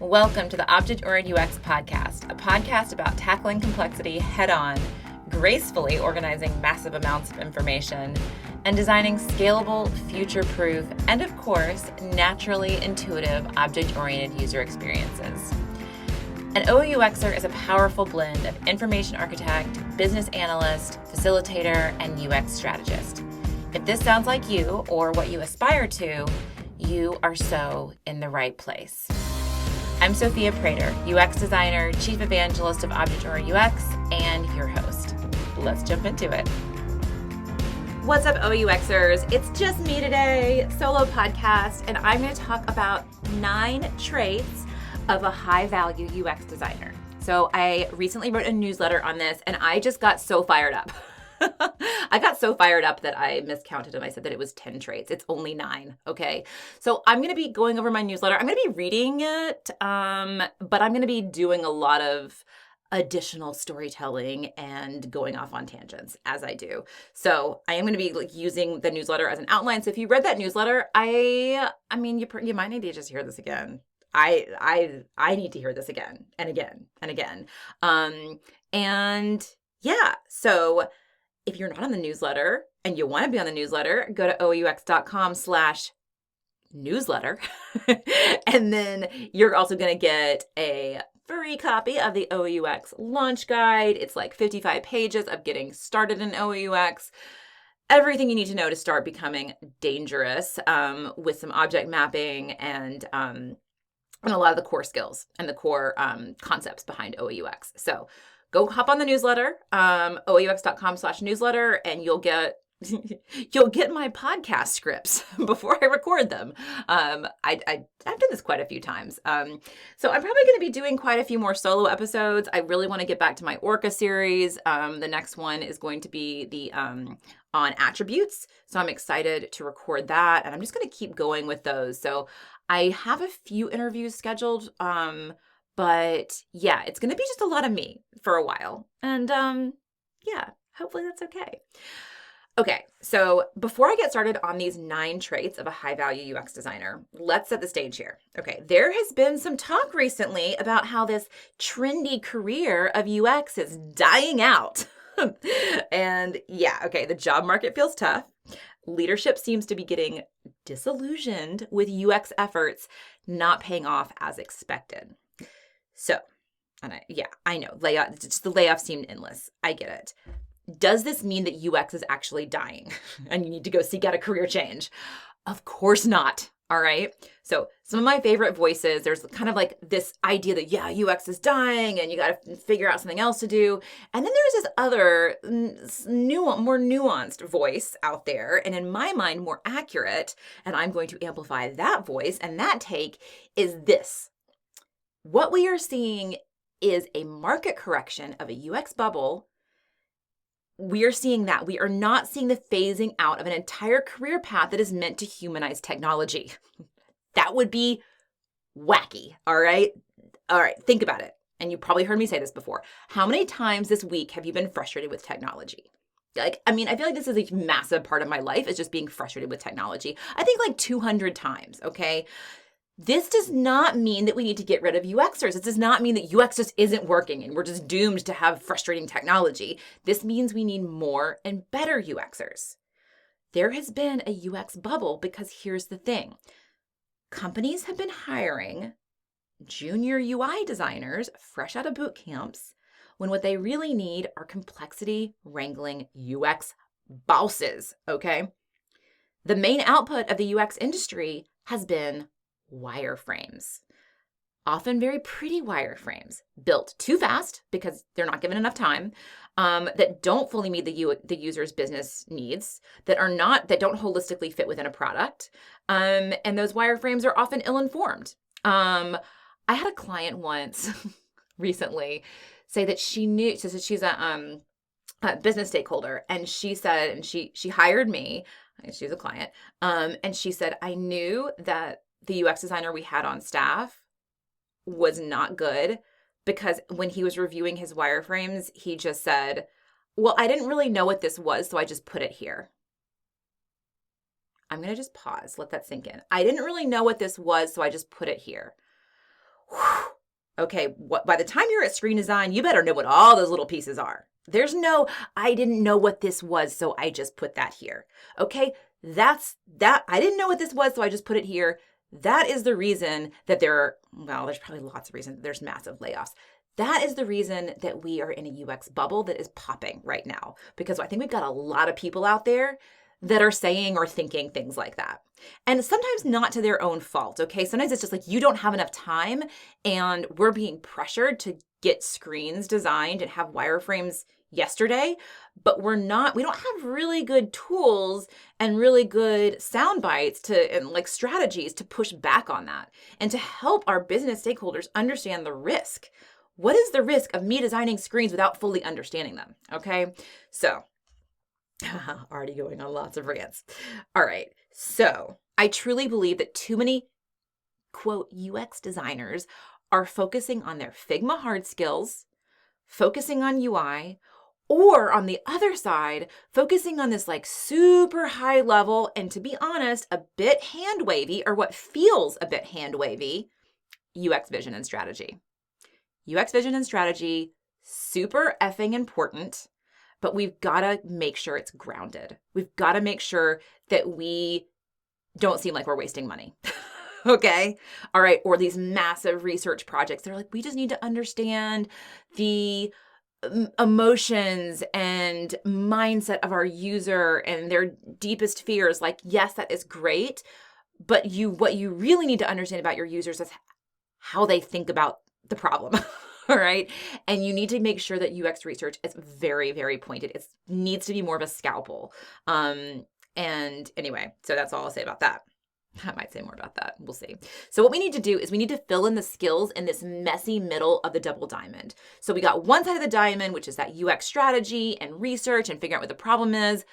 Welcome to the Object-Oriented UX podcast, a podcast about tackling complexity head-on, gracefully organizing massive amounts of information, and designing scalable, future-proof, and of course, naturally intuitive object-oriented user experiences. An UXer is a powerful blend of information architect, business analyst, facilitator, and UX strategist. If this sounds like you or what you aspire to, you are so in the right place. I'm Sophia Prater, UX designer, chief evangelist of Object-Oriented UX, and your host. Let's jump into it. What's up, UXers? It's just me today, solo podcast, and I'm going to talk about 9 traits of a high-value UX designer. So I recently wrote a newsletter on this, and I just got so fired up. I got so fired up that I miscounted them. I said that it was 10 traits. It's only 9, okay? So I'm going to be going over my newsletter. I'm going to be reading it, but I'm going to be doing a lot of additional storytelling and going off on tangents as I do. So I am going to be using the newsletter as an outline. So if you read that newsletter, I mean, you might need to just hear this again. I need to hear this again and again and again. And yeah, so if you're not on the newsletter and you want to be on the newsletter, go to oux.com/newsletter. And then you're also going to get a free copy of the OUX launch guide. It's like 55 pages of getting started in OUX. Everything you need to know to start becoming dangerous with some object mapping and a lot of the core skills and the core concepts behind OUX. So go hop on the newsletter, oux.com/newsletter, and you'll get my podcast scripts before I record them. I've done this quite a few times. So I'm probably going to be doing quite a few more solo episodes. I really want to get back to my Orca series. The next one is going to be the on attributes. So I'm excited to record that, and I'm just going to keep going with those. So I have a few interviews scheduled, but yeah, it's going to be just a lot of me for a while. And yeah, hopefully that's okay. Okay, so before I get started on these 9 traits of a high-value UX designer, let's set the stage here. Okay, there has been some talk recently about how this trendy career of UX is dying out. And yeah, okay, the job market feels tough. Leadership seems to be getting disillusioned with UX efforts not paying off as expected. So, and I know, the layoffs seem endless. I get it. Does this mean that UX is actually dying and you need to go seek out a career change? Of course not. All right. So some of my favorite voices, there's kind of like this idea that, yeah, UX is dying and you got to figure out something else to do. And then there's this other more nuanced voice out there. And in my mind, more accurate. And I'm going to amplify that voice. And that take is this. What we are seeing is a market correction of a UX bubble. We are seeing that. We are not seeing the phasing out of an entire career path that is meant to humanize technology. That would be wacky, all right? All right, think about it. And you probably heard me say this before. How many times this week have you been frustrated with technology? I feel like this is a massive part of my life is just being frustrated with technology. I think like 200 times, okay? This does not mean that we need to get rid of UXers. It does not mean that UX just isn't working and we're just doomed to have frustrating technology. This means we need more and better UXers. There has been a UX bubble because here's the thing. Companies have been hiring junior UI designers fresh out of boot camps when what they really need are complexity wrangling UX bosses, okay? The main output of the UX industry has been wireframes, often very pretty wireframes built too fast because they're not given enough time, that don't fully meet the user's business needs, that don't holistically fit within a product, and those wireframes are often ill-informed. I had a client once recently say that she's a business stakeholder, and she said, and she hired me. She's a client, and she said, I knew that the UX designer we had on staff was not good because when he was reviewing his wireframes, he just said, well, I didn't really know what this was, so I just put it here. I'm going to just pause, let that sink in. I didn't really know what this was, so I just put it here. Whew. Okay, by the time you're at screen design, you better know what all those little pieces are. There's no, I didn't know what this was, so I just put that here. Okay, that's that. I didn't know what this was, so I just put it here. That is the reason that there's probably lots of reasons. There's massive layoffs. That is the reason that we are in a UX bubble that is popping right now, because I think we've got a lot of people out there that are saying or thinking things like that. And sometimes not to their own fault, okay? Sometimes it's just like you don't have enough time and we're being pressured to get screens designed and have wireframes yesterday, but we don't have really good tools and really good sound bites and like strategies to push back on that and to help our business stakeholders understand the risk. What is the risk of me designing screens without fully understanding them? Okay, so already going on lots of rants. All right, so I truly believe that too many, quote, UX designers are focusing on their Figma hard skills, focusing on UI, or on the other side, focusing on this like super high level and, to be honest, a bit hand wavy, or what feels a bit hand wavy, UX vision and strategy. UX vision and strategy, super effing important, but we've got to make sure it's grounded. We've got to make sure that we don't seem like we're wasting money. Okay. All right. Or these massive research projects. They're like, we just need to understand the emotions and mindset of our user and their deepest fears. Like, yes, that is great. But what you really need to understand about your users is how they think about the problem. All right. And you need to make sure that UX research is very, very pointed. It needs to be more of a scalpel. And anyway, so that's all I'll say about that. I might say more about that. We'll see. So what we need to do is we need to fill in the skills in this messy middle of the double diamond. So we got one side of the diamond, which is that UX strategy and research and figuring out what the problem is.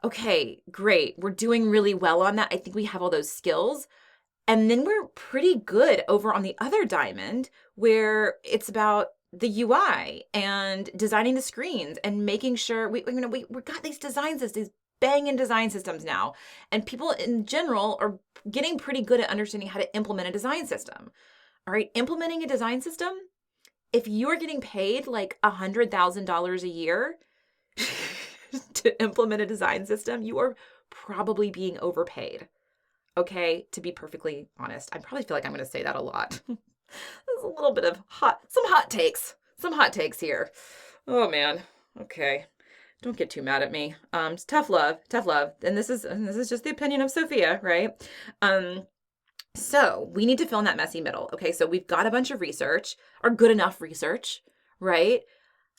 Okay, great. We're doing really well on that. I think we have all those skills. And then we're pretty good over on the other diamond, where it's about the UI and designing the screens and making sure we got these design systems, these banging design systems now. And people in general are getting pretty good at understanding how to implement a design system. All right, implementing a design system, if you're getting paid like $100,000 a year to implement a design system, you are probably being overpaid. Okay, to be perfectly honest, I probably feel like I'm going to say that a lot. There's a little bit of some hot takes here. Oh man. Okay. Don't get too mad at me. It's tough love. And this is just the opinion of Sophia, right? So we need to fill in that messy middle. Okay, so we've got a bunch of research, or good enough research, right?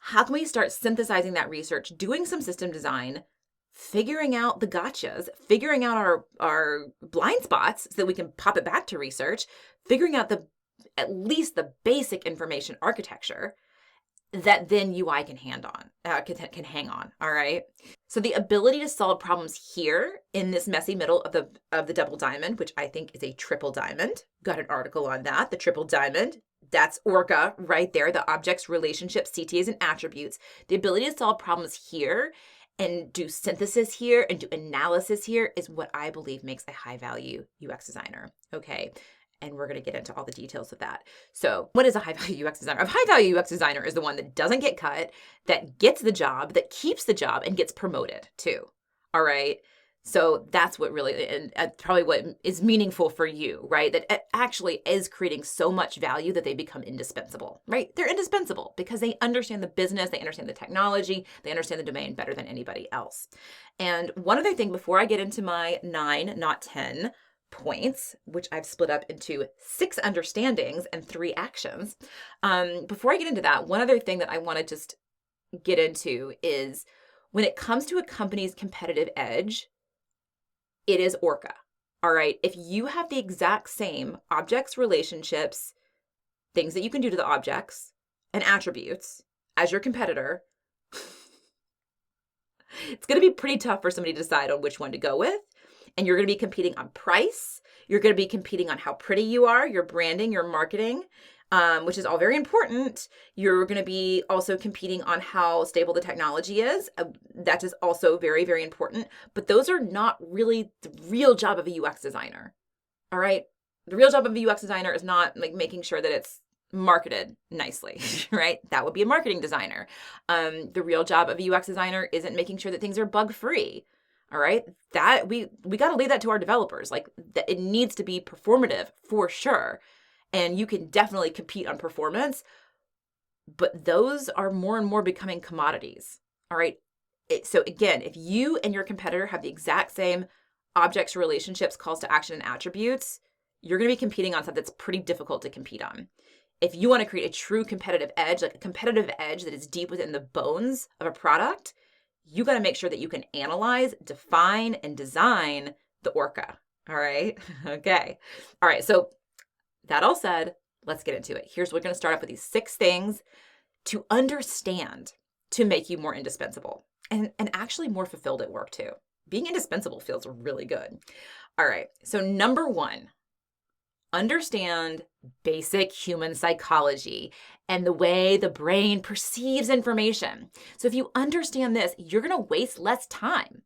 How can we start synthesizing that research, doing some system design, figuring out the gotchas, figuring out our blind spots so that we can pop it back to research, figuring out at least the basic information architecture that then UI can hang on. All right. So the ability to solve problems here in this messy middle of the double diamond, which I think is a triple diamond. Got an article on that. The triple diamond. That's ORCA right there. The objects, relationships, CTAs, and attributes. The ability to solve problems here and do synthesis here and do analysis here is what I believe makes a high value UX designer. Okay. And we're going to get into all the details of that. So what is a high value UX designer? A high value UX designer is the one that doesn't get cut, that gets the job, that keeps the job, and gets promoted too. All right. So that's what really, and probably what is meaningful for you, right? That it actually is creating so much value that they become indispensable, right? They're indispensable because they understand the business, they understand the technology, they understand the domain better than anybody else. And one other thing before I get into my 9, not 10 points, which I've split up into 6 understandings and 3 actions. Before I get into that, one other thing that I want to just get into is when it comes to a company's competitive edge, it is ORCA. All right. If you have the exact same objects, relationships, things that you can do to the objects, and attributes as your competitor, it's going to be pretty tough for somebody to decide on which one to go with. And you're going to be competing on price. You're going to be competing on how pretty you are, your branding, your marketing, which is all very important. You're going to be also competing on how stable the technology is. That is also very, very important. But those are not really the real job of a UX designer. All right. The real job of a UX designer is not like making sure that it's marketed nicely, right? That would be a marketing designer. The real job of a UX designer isn't making sure that things are bug free. All right. That we got to leave that to our developers. Like it needs to be performative for sure. And you can definitely compete on performance, but those are more and more becoming commodities. All right. So again, if you and your competitor have the exact same objects, relationships, calls to action, and attributes, you're going to be competing on stuff that's pretty difficult to compete on. If you want to create a true competitive edge, like a competitive edge that is deep within the bones of a product, you got to make sure that you can analyze, define, and design the orca. All right. Okay. All right. So that all said, let's get into it. We're going to start off with these 6 things to understand to make you more indispensable and actually more fulfilled at work too. Being indispensable feels really good. All right. So number 1, understand basic human psychology and the way the brain perceives information. So if you understand this, you're going to waste less time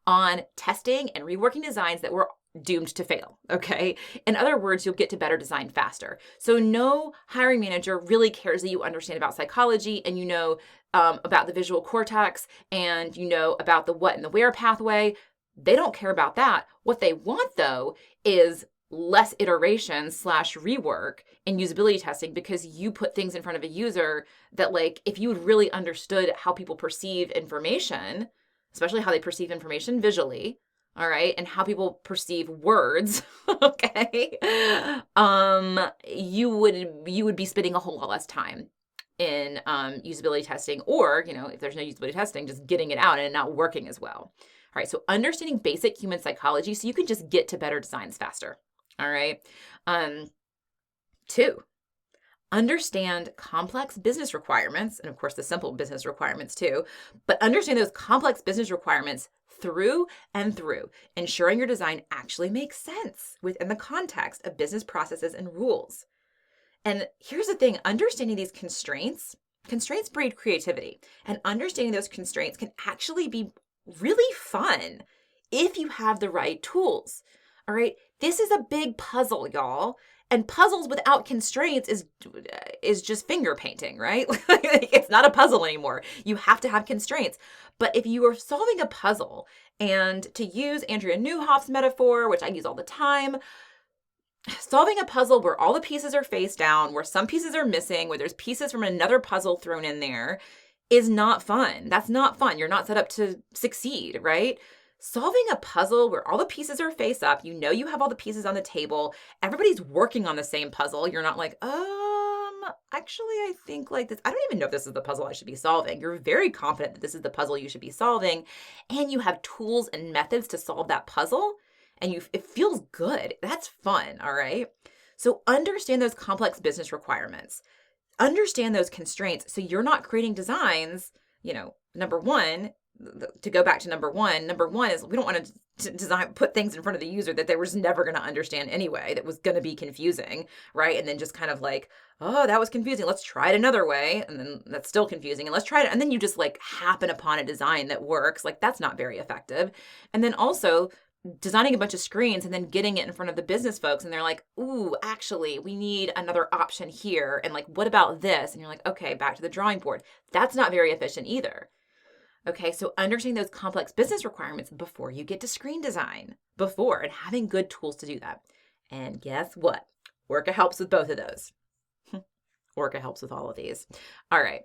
on testing and reworking designs that were doomed to fail, okay? In other words, you'll get to better design faster. So no hiring manager really cares that you understand about psychology and you know about the visual cortex and you know about the what and the where pathway. They don't care about that. What they want, though, is less iteration / rework in usability testing, because you put things in front of a user that, like, if you had really understood how people perceive information, especially how they perceive information visually, all right, and how people perceive words, okay, you would be spending a whole lot less time in usability testing, or, you know, if there's no usability testing, just getting it out and it not working as well. All right, so understanding basic human psychology so you can just get to better designs faster. All right. 2, understand complex business requirements, and of course the simple business requirements too, but understand those complex business requirements through and through, ensuring your design actually makes sense within the context of business processes and rules. And here's the thing, understanding these constraints breed creativity, and understanding those constraints can actually be really fun if you have the right tools. All right. This is a big puzzle, y'all. And puzzles without constraints is just finger painting, right? It's not a puzzle anymore. You have to have constraints. But if you are solving a puzzle, and to use Andrea Newhoff's metaphor, which I use all the time, solving a puzzle where all the pieces are face down, where some pieces are missing, where there's pieces from another puzzle thrown in there, is not fun. That's not fun. You're not set up to succeed, right? Solving a puzzle where all the pieces are face up, you know you have all the pieces on the table, everybody's working on the same puzzle. You're not like, actually, I think like this, I don't even know if this is the puzzle I should be solving. You're very confident that this is the puzzle you should be solving, and you have tools and methods to solve that puzzle, and it feels good. That's fun, all right? So understand those complex business requirements. Understand those constraints so you're not creating designs, you know, number 1, to go back to number one is we don't want to put things in front of the user that they were just never going to understand anyway, that was going to be confusing, right? And then just kind of like, oh, that was confusing. Let's try it another way. And then that's still confusing. And let's try it. And then you just like happen upon a design that works. Like that's not very effective. And then also designing a bunch of screens and then getting it in front of the business folks. And they're like, ooh, actually, we need another option here. And like, what about this? And you're like, okay, back to the drawing board. That's not very efficient either. Okay, so understanding those complex business requirements before you get to screen design, and having good tools to do that. And guess what? Orca helps with both of those. Orca helps with all of these. All right.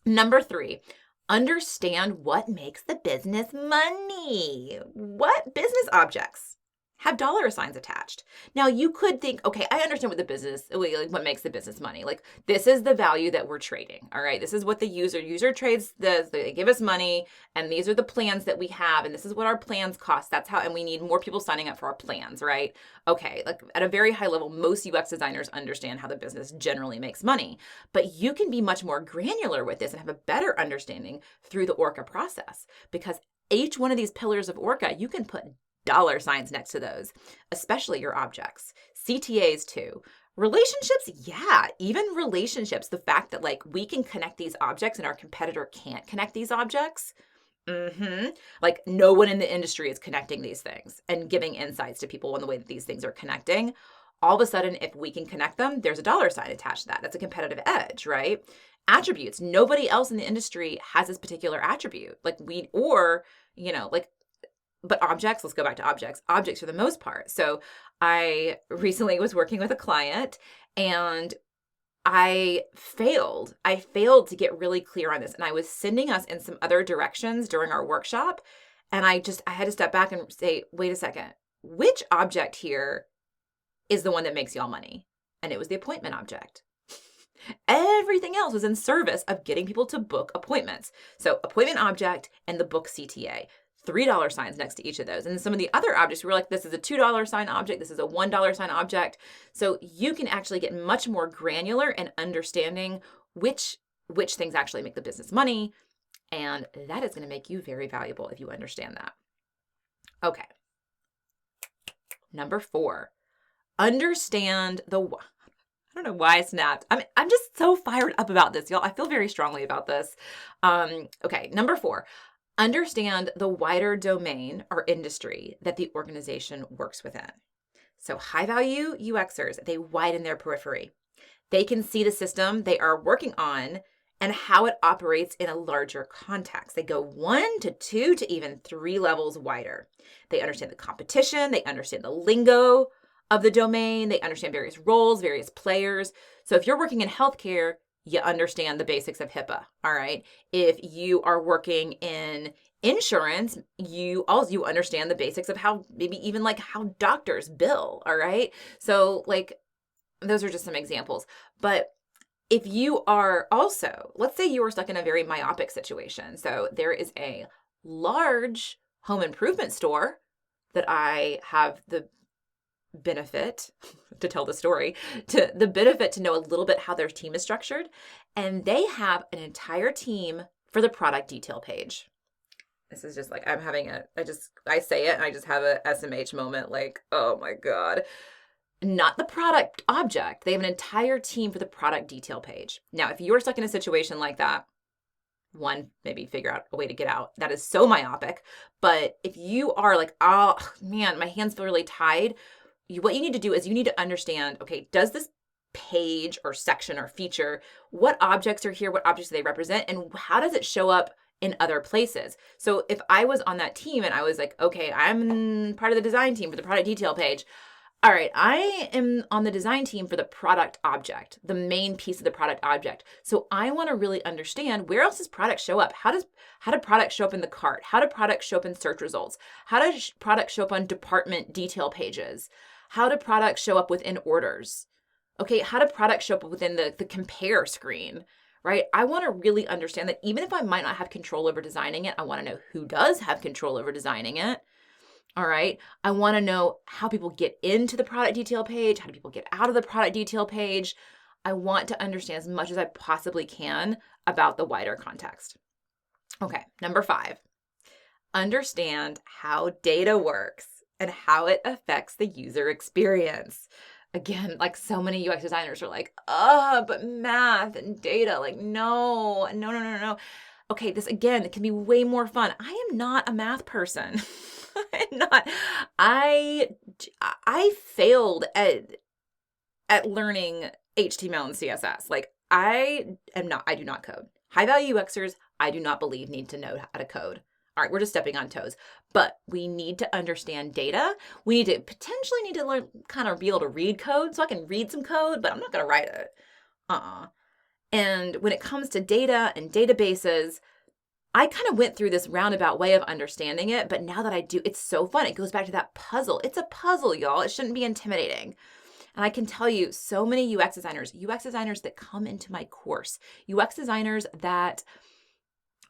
Number 3, understand what makes the business money. What business objects have dollar signs attached? Now you could think, okay, I understand what makes the business money. Like this is the value that we're trading. All right. This is what the user trades, they give us money, and these are the plans that we have. And this is what our plans cost. And we need more people signing up for our plans, right? Okay. Like at a very high level, most UX designers understand how the business generally makes money, but you can be much more granular with this and have a better understanding through the Orca process, because each one of these pillars of Orca, you can put dollar signs next to those, especially your objects. CTAs too. Relationships, yeah, even relationships. The fact that like we can connect these objects and our competitor can't connect these objects. Like no one in the industry is connecting these things and giving insights to people on the way that these things are connecting. All of a sudden, if we can connect them, there's a dollar sign attached to that. That's a competitive edge, right? Attributes. Nobody else in the industry has this particular attribute. But objects, let's go back to objects. Objects for the most part. So I recently was working with a client and I failed to get really clear on this. And I was sending us in some other directions during our workshop. And I had to step back and say, wait a second, which object here is the one that makes y'all money? And it was the appointment object. Everything else was in service of getting people to book appointments. So appointment object and the book CTA. $3 signs next to each of those. And then some of the other objects, we were like, this is a $2 sign object. This is a $1 sign object. So you can actually get much more granular in understanding which things actually make the business money. And that is going to make you very valuable if you understand that. Okay. Number 4, understand I don't know why I snapped. I'm just so fired up about this, y'all. I feel very strongly about this. Okay. Number 4, understand the wider domain or industry that the organization works within. So high value UXers, they widen their periphery. They can see the system they are working on and how it operates in a larger context. They go 1 to 2 to even 3 levels wider. They understand the competition. They understand the lingo of the domain. They understand various roles, various players. So if you're working in healthcare, you understand the basics of HIPAA, all right? If you are working in insurance, you understand the basics of how doctors bill, all right? So those are just some examples. But if you are also, let's say you are stuck in a very myopic situation. So there is a large home improvement store that I have the benefit to tell the story, to the benefit to know a little bit how their team is structured. And they have an entire team for the product detail page. This is just I say it and I just have a SMH moment oh my God. Not the product object. They have an entire team for the product detail page. Now, if you're stuck in a situation like that, one, maybe figure out a way to get out. That is so myopic. But if you are oh man, my hands feel really tied, what you need to do is you need to understand, okay, does this page or section or feature, what objects are here, what objects do they represent, and how does it show up in other places? So if I was on that team and I was okay, I'm part of the design team for the product detail page. All right, I am on the design team for the product object, the main piece of the product object. So I want to really understand, where else does product show up? How do products show up in the cart? How do products show up in search results? How does product show up on department detail pages? How do products show up within orders? Okay, how do products show up within the compare screen, right? I want to really understand that even if I might not have control over designing it, I want to know who does have control over designing it. All right. I want to know how people get into the product detail page. How do people get out of the product detail page? I want to understand as much as I possibly can about the wider context. Okay. Number 5, understand how data works and how it affects the user experience. Again, so many UX designers are but math and data, no. Okay, this again, it can be way more fun. I am not a math person. I'm not. I failed at learning HTML and CSS. I do not code. High value UXers, I do not believe need to know how to code. All right, we're just stepping on toes, but we need to understand data. We need to learn, kind of be able to read code. So I can read some code, but I'm not going to write it. And when it comes to data and databases, I kind of went through this roundabout way of understanding it, but now that I do, it's so fun. It goes back to that puzzle. It's a puzzle, y'all. It shouldn't be intimidating. And I can tell you so many UX designers that come into my course, UX designers that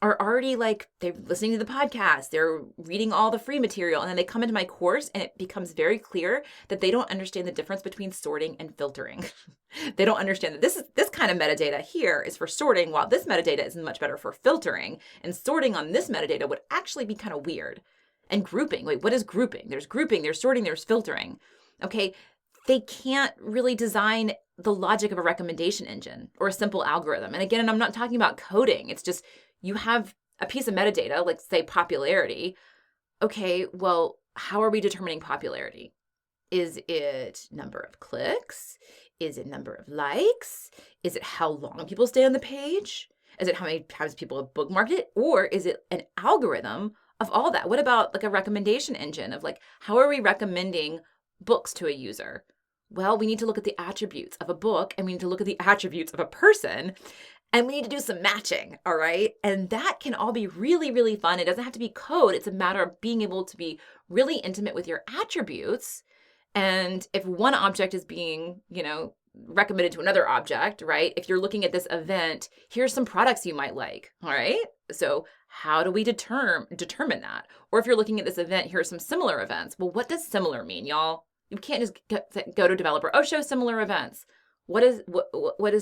are already they're listening to the podcast, they're reading all the free material, and then they come into my course and it becomes very clear that they don't understand the difference between sorting and filtering. They don't understand that this kind of metadata here is for sorting, while this metadata is much better for filtering. And sorting on this metadata would actually be kind of weird. And grouping, wait, what is grouping? There's grouping, there's sorting, there's filtering. Okay, they can't really design the logic of a recommendation engine or a simple algorithm. And again, I'm not talking about coding. It's just, you have a piece of metadata, like say popularity. Okay, well, how are we determining popularity? Is it number of clicks? Is it number of likes? Is it how long people stay on the page? Is it how many times people have bookmarked it? Or is it an algorithm of all that? What about like a recommendation engine of like, how are we recommending books to a user? Well, we need to look at the attributes of a book, and we need to look at the attributes of a person, and we need to do some matching, all right? And that can all be really, really fun. It doesn't have to be code. It's a matter of being able to be really intimate with your attributes. And if one object is being, recommended to another object, right? If you're looking at this event, here's some products you might like, all right? So how do we determine that? Or if you're looking at this event, here are some similar events. Well, what does similar mean, y'all? You can't just go to developer, show similar events. What is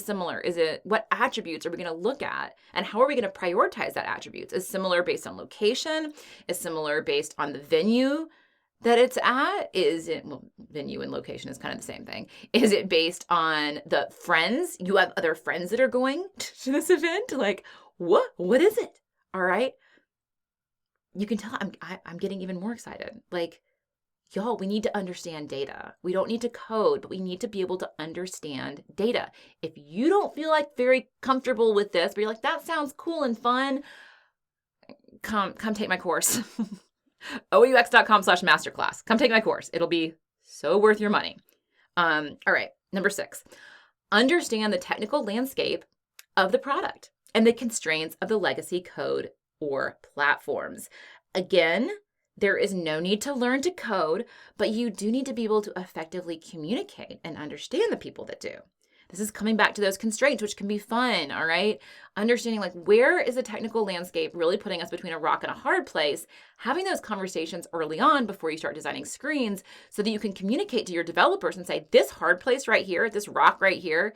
similar? What attributes are we going to look at? And how are we going to prioritize that attributes? Is similar based on location? Is similar based on the venue that it's at? Venue and location is kind of the same thing. Is it based on the friends? You have other friends that are going to this event? Like, what is it? All right. You can tell I'm getting even more excited. Like, y'all, we need to understand data. We don't need to code, but we need to be able to understand data. If you don't feel like very comfortable with this, but you're like, that sounds cool and fun, come take my course. OUX.com/masterclass. Come take my course. It'll be so worth your money. All right. Number 6, understand the technical landscape of the product and the constraints of the legacy code or platforms. Again, there is no need to learn to code, but you do need to be able to effectively communicate and understand the people that do. This is coming back to those constraints, which can be fun, all right? Understanding like where is the technical landscape really putting us between a rock and a hard place, having those conversations early on before you start designing screens so that you can communicate to your developers and say, this hard place right here, this rock right here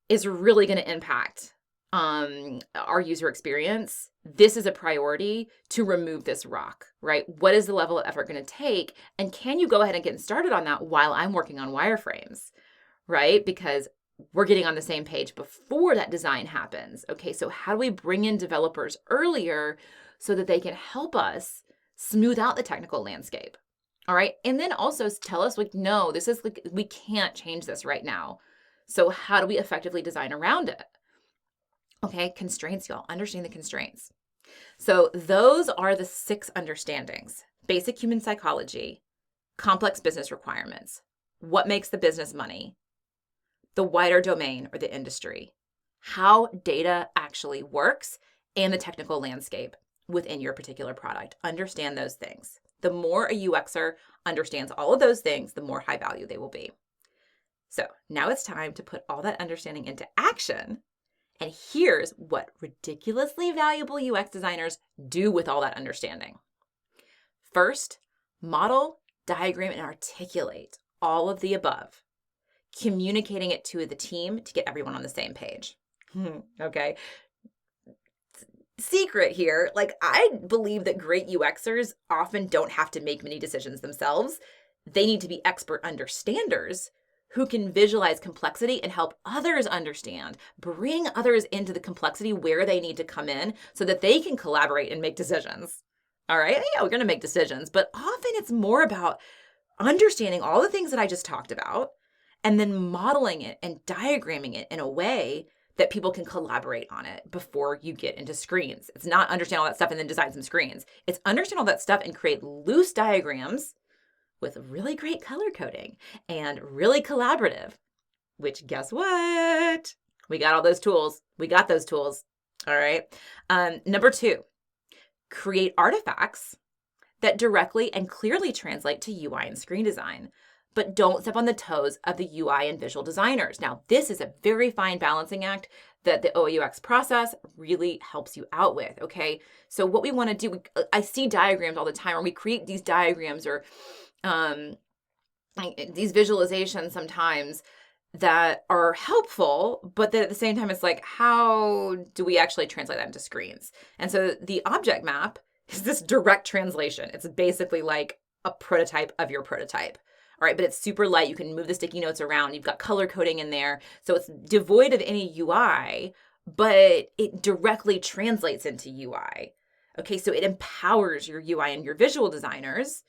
is really going to impact our user experience. This is a priority to remove this rock, right? What is the level of effort going to take? And can you go ahead and get started on that while I'm working on wireframes, right? Because we're getting on the same page before that design happens. Okay, so how do we bring in developers earlier so that they can help us smooth out the technical landscape? All right, and then also tell us like, no, this is like, we can't change this right now. So how do we effectively design around it? Okay, constraints, y'all. Understand the constraints. So those are the 6 understandings: basic human psychology, complex business requirements, what makes the business money, the wider domain or the industry, how data actually works, and the technical landscape within your particular product. Understand those things. The more a UXer understands all of those things, the more high value they will be. So now it's time to put all that understanding into action. And here's what ridiculously valuable UX designers do with all that understanding. First, model, diagram, and articulate all of the above, communicating it to the team to get everyone on the same page. Okay. Secret here, like I believe that great UXers often don't have to make many decisions themselves. They need to be expert understanders who can visualize complexity and help others understand, bring others into the complexity where they need to come in so that they can collaborate and make decisions. All right, yeah, we're going to make decisions, but often it's more about understanding all the things that I just talked about and then modeling it and diagramming it in a way that people can collaborate on it before you get into screens. It's not understand all that stuff and then design some screens. It's understand all that stuff and create loose diagrams with really great color coding and really collaborative, which guess what? We got all those tools. We got those tools. All right. Number 2, create artifacts that directly and clearly translate to UI and screen design, but don't step on the toes of the UI and visual designers. Now, this is a very fine balancing act that the OUX process really helps you out with, okay? So what we want to do, I see diagrams all the time, or we create these diagrams or these visualizations sometimes that are helpful, but then at the same time, it's like, how do we actually translate that into screens? And so the object map is this direct translation. It's basically like a prototype of your prototype. All right, but it's super light. You can move the sticky notes around. You've got color coding in there. So it's devoid of any UI, but it directly translates into UI. Okay, so it empowers your UI and your visual designers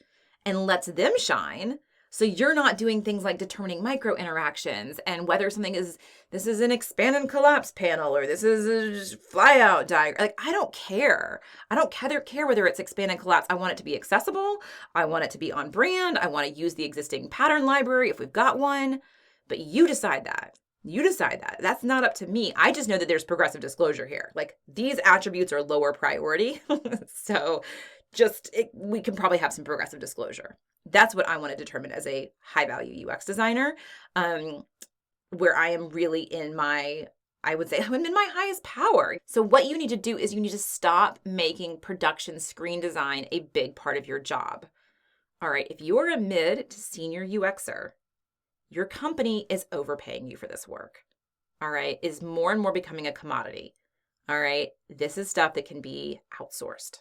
and lets them shine So you're not doing things like determining micro interactions and whether something is, this is an expand and collapse panel, or this is a fly out diagram. Like, I don't care. I don't care whether it's expand and collapse. I want it to be accessible. I want it to be on brand. I want to use the existing pattern library if we've got one, but you decide that. You decide that. That's not up to me. I just know that there's progressive disclosure here. Like, these attributes are lower priority. So we can probably have some progressive disclosure. That's what I want to determine as a high value UX designer, where I am really I would say I'm in my highest power. So what you need to do is you need to stop making production screen design a big part of your job. All right. If you are a mid to senior UXer, your company is overpaying you for this work. All right. Is more and more becoming a commodity. All right. This is stuff that can be outsourced.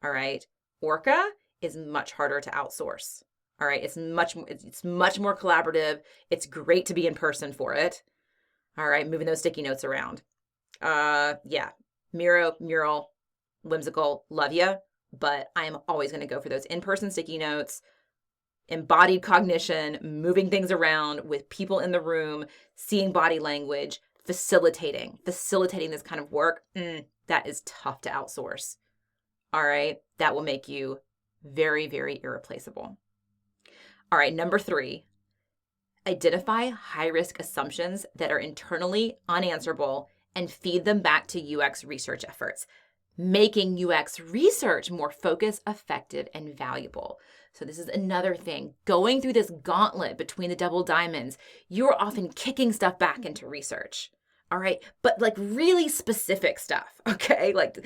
All right. Orca is much harder to outsource. All right. It's much more collaborative. It's great to be in person for it. All right. Moving those sticky notes around. Yeah. Miro, mural, whimsical, love ya. But I am always going to go for those in-person sticky notes, embodied cognition, moving things around with people in the room, seeing body language, facilitating this kind of work. That is tough to outsource. All right. That will make you very, very irreplaceable. All right. Number 3, identify high-risk assumptions that are internally unanswerable and feed them back to UX research efforts, making UX research more focused, effective, and valuable. So this is another thing. Going through this gauntlet between the double diamonds, you're often kicking stuff back into research. All right. But like really specific stuff. Okay. Like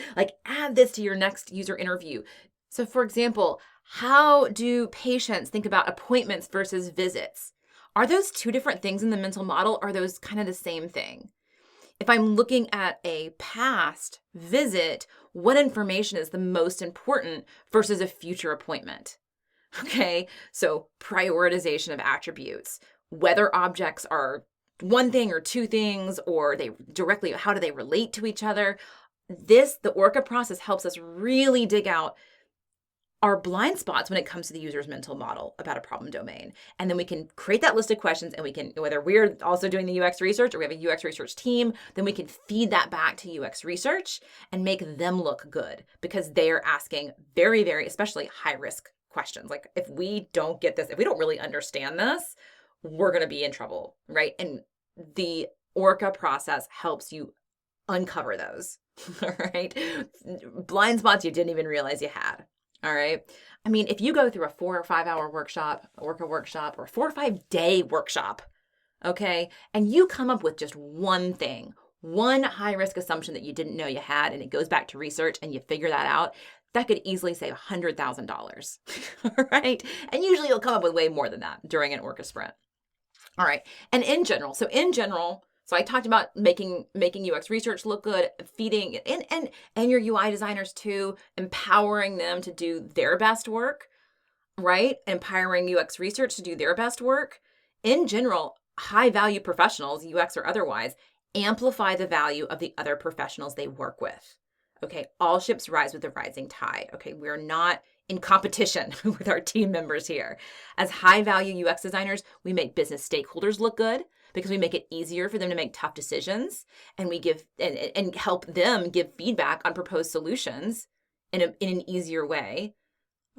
add this to your next user interview. So for example, how do patients think about appointments versus visits? Are those two different things in the mental model? Or are those kind of the same thing? If I'm looking at a past visit, what information is the most important versus a future appointment? Okay. So prioritization of attributes, whether objects are one thing or two things, or how do they relate to each other? The Orca process helps us really dig out our blind spots when it comes to the user's mental model about a problem domain. And then we can create that list of questions, and we can, whether we're also doing the UX research or we have a UX research team, then we can feed that back to UX research and make them look good, because they are asking very, very, especially high risk questions. Like, if we don't get this, if we don't really understand this, we're going to be in trouble, right? And the Orca process helps you uncover those, all right? Blind spots you didn't even realize you had, all right? I mean, if you go through a 4 or 5 hour workshop, Orca workshop, or 4 or 5 day workshop, okay, and you come up with just one thing, one high risk assumption that you didn't know you had, and it goes back to research and you figure that out, that could easily save $100,000, all right? And usually you'll come up with way more than that during an Orca sprint. All right. And in general, so I talked about making UX research look good, feeding and your UI designers too, empowering them to do their best work, right? Empowering UX research to do their best work. In general, high value professionals, UX or otherwise, amplify the value of the other professionals they work with. Okay. All ships rise with the rising tide. Okay. We're not in competition with our team members here. As high value UX designers, we make business stakeholders look good because we make it easier for them to make tough decisions, and we give and help them give feedback on proposed solutions in an easier way.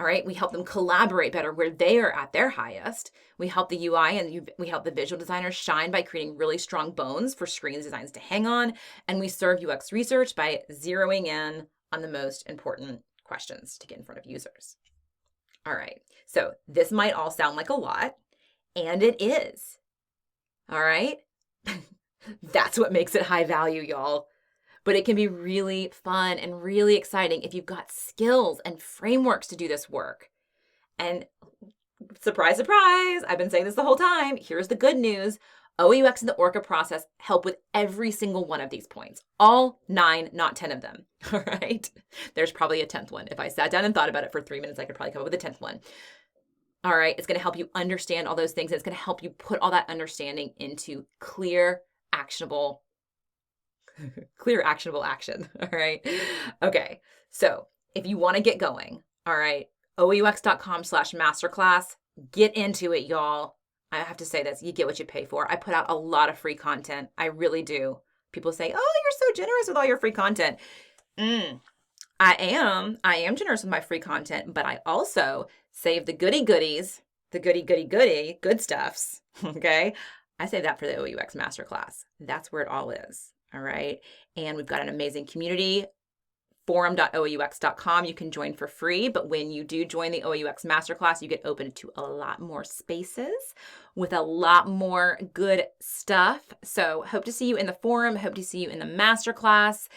All right. We help them collaborate better where they are at their highest. We help the UI and we help the visual designers shine by creating really strong bones for screen designs to hang on. And we serve UX research by zeroing in on the most important questions to get in front of users. All right. So this might all sound like a lot, and it is. All right. That's what makes it high value, y'all. But it can be really fun and really exciting if you've got skills and frameworks to do this work. And surprise, surprise, I've been saying this the whole time. Here's the good news. OUX and the Orca process help with every single one of these points. All 9, not 10 of them. All right. There's probably a 10th one. If I sat down and thought about it for 3 minutes, I could probably come up with a 10th one. All right. It's going to help you understand all those things. And it's going to help you put all that understanding into clear, actionable action. All right. Okay. So if you want to get going, all right, OUX.com/masterclass, Get into it, y'all. I have to say this, you get what you pay for. I put out a lot of free content. I really do. People say, oh, you're so generous with all your free content. I am generous with my free content, but I also save the goody goodies, the goody good stuffs, okay? I save that for the OUX Masterclass. That's where it all is, all right? And we've got an amazing community, forum.aux.com. You can join for free, but when you do join the OUX Masterclass, you get open to a lot more spaces with a lot more good stuff. So hope to see you in the forum, hope to see you in the Masterclass,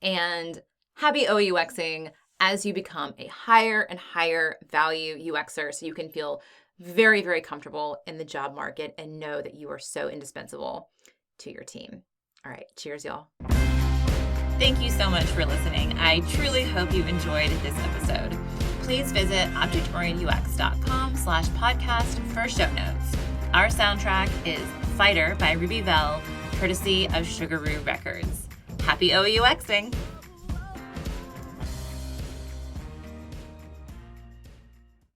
and happy OUXing as you become a higher and higher value UXer so you can feel very, very comfortable in the job market and know that you are so indispensable to your team. All right, cheers, y'all. Thank you so much for listening. I truly hope you enjoyed this episode. Please visit objectorientedux.com/podcast for show notes. Our soundtrack is Fighter by Ruby Vell, courtesy of Sugaroo Records. Happy OUXing!